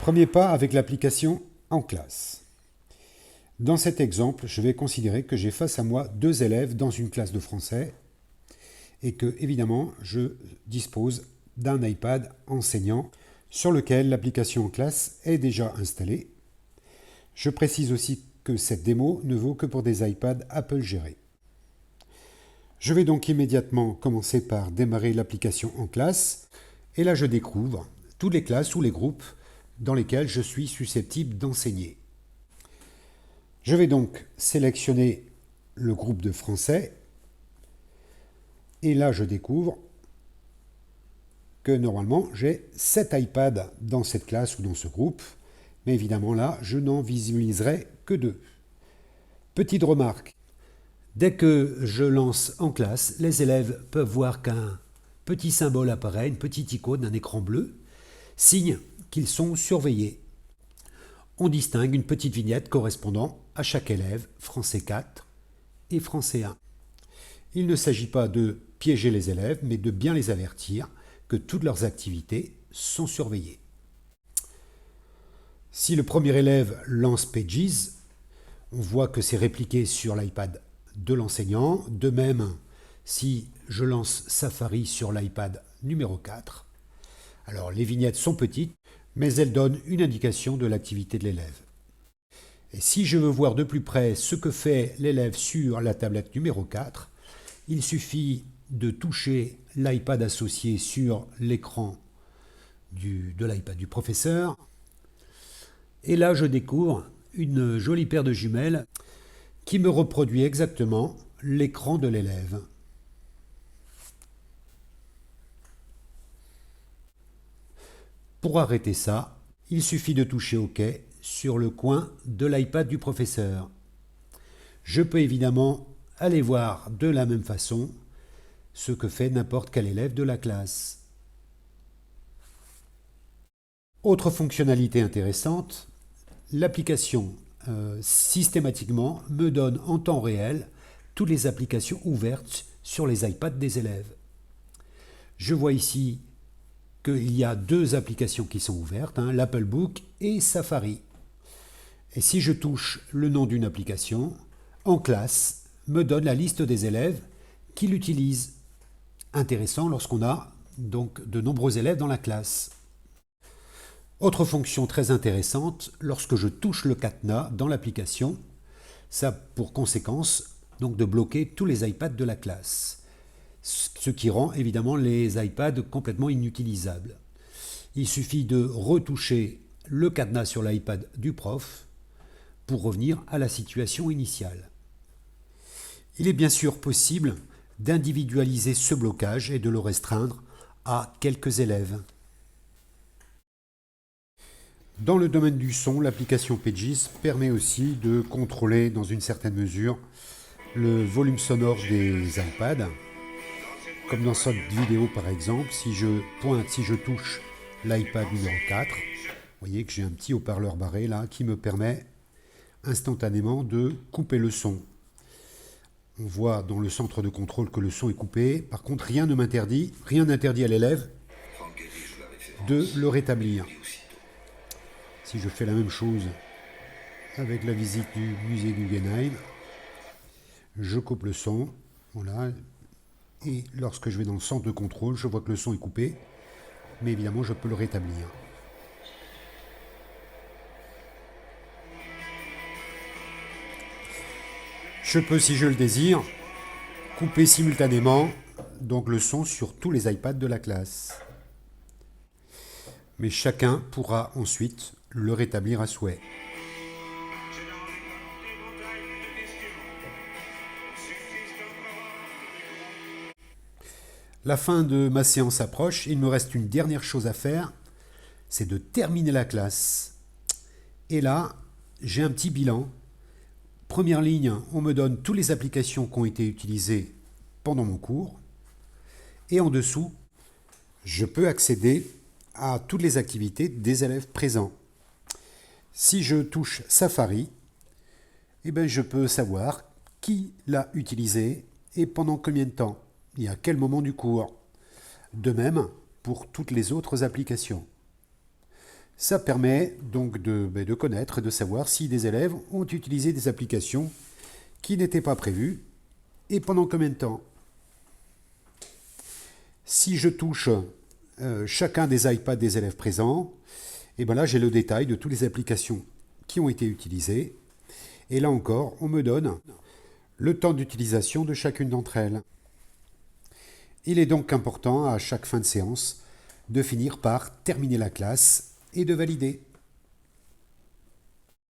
Premier pas avec l'application en classe. Dans cet exemple, je vais considérer que j'ai face à moi deux élèves dans une classe de français et que, évidemment, je dispose d'un iPad enseignant sur lequel l'application en classe est déjà installée. Je précise aussi que cette démo ne vaut que pour des iPads Apple gérés. Je vais donc immédiatement commencer par démarrer l'application en classe et là je découvre toutes les classes ou les groupes dans lesquels je suis susceptible d'enseigner. Je vais donc sélectionner le groupe de français et là je découvre que normalement j'ai 7 iPads dans cette classe ou dans ce groupe, mais évidemment là je n'en visualiserai que 2. Petite remarque, dès que je lance en classe, les élèves peuvent voir qu'un petit symbole apparaît, une petite icône, un écran bleu, signe qu'ils sont surveillés. On distingue une petite vignette correspondant à chaque élève, français 4 et français 1. Il ne s'agit pas de piéger les élèves, mais de bien les avertir que toutes leurs activités sont surveillées. Si le premier élève lance Pages, on voit que c'est répliqué sur l'iPad de l'enseignant. De même, si je lance Safari sur l'iPad numéro 4, alors les vignettes sont petites, mais elles donnent une indication de l'activité de l'élève. Et si je veux voir de plus près ce que fait l'élève sur la tablette numéro 4, il suffit de toucher l'iPad associé sur l'écran de l'iPad du professeur. Et là, je découvre une jolie paire de jumelles qui me reproduit exactement l'écran de l'élève. Pour arrêter ça, il suffit de toucher OK sur le coin de l'iPad du professeur. Je peux évidemment aller voir de la même façon ce que fait n'importe quel élève de la classe. Autre fonctionnalité intéressante, l'application systématiquement me donne en temps réel toutes les applications ouvertes sur les iPads des élèves. Je vois ici qu'il y a deux applications qui sont ouvertes, l'Apple Book et Safari. Et si je touche le nom d'une application, en classe, me donne la liste des élèves qui l'utilisent. Intéressant lorsqu'on a donc de nombreux élèves dans la classe. Autre fonction très intéressante, lorsque je touche le cadenas dans l'application, ça a pour conséquence donc de bloquer tous les iPads de la classe, ce qui rend évidemment les iPads complètement inutilisables. Il suffit de retoucher le cadenas sur l'iPad du prof pour revenir à la situation initiale. Il est bien sûr possible d'individualiser ce blocage et de le restreindre à quelques élèves. Dans le domaine du son, l'application Pages permet aussi de contrôler dans une certaine mesure le volume sonore des iPads. Comme dans cette vidéo par exemple, si je touche l'iPad numéro 4, vous voyez que j'ai un petit haut-parleur barré là qui me permet instantanément de couper le son. On voit dans le centre de contrôle que le son est coupé. Par contre, rien n'interdit à l'élève de le rétablir. Si je fais la même chose avec la visite du musée Guggenheim, je coupe le son, voilà, et lorsque je vais dans le centre de contrôle, je vois que le son est coupé, mais évidemment je peux le rétablir. Je peux, si je le désire, couper simultanément donc le son sur tous les iPads de la classe. Mais chacun pourra ensuite le rétablir à souhait. La fin de ma séance approche, il me reste une dernière chose à faire, c'est de terminer la classe. Et là, j'ai un petit bilan. Première ligne, on me donne toutes les applications qui ont été utilisées pendant mon cours. Et en dessous, je peux accéder à toutes les activités des élèves présents. Si je touche Safari, je peux savoir qui l'a utilisé et pendant combien de temps et à quel moment du cours. De même pour toutes les autres applications. Ça permet donc de connaître, de savoir si des élèves ont utilisé des applications qui n'étaient pas prévues et pendant combien de temps. Si je touche chacun des iPads des élèves présents, et bien là j'ai le détail de toutes les applications qui ont été utilisées. Et là encore, on me donne le temps d'utilisation de chacune d'entre elles. Il est donc important à chaque fin de séance de finir par terminer la classe et de valider.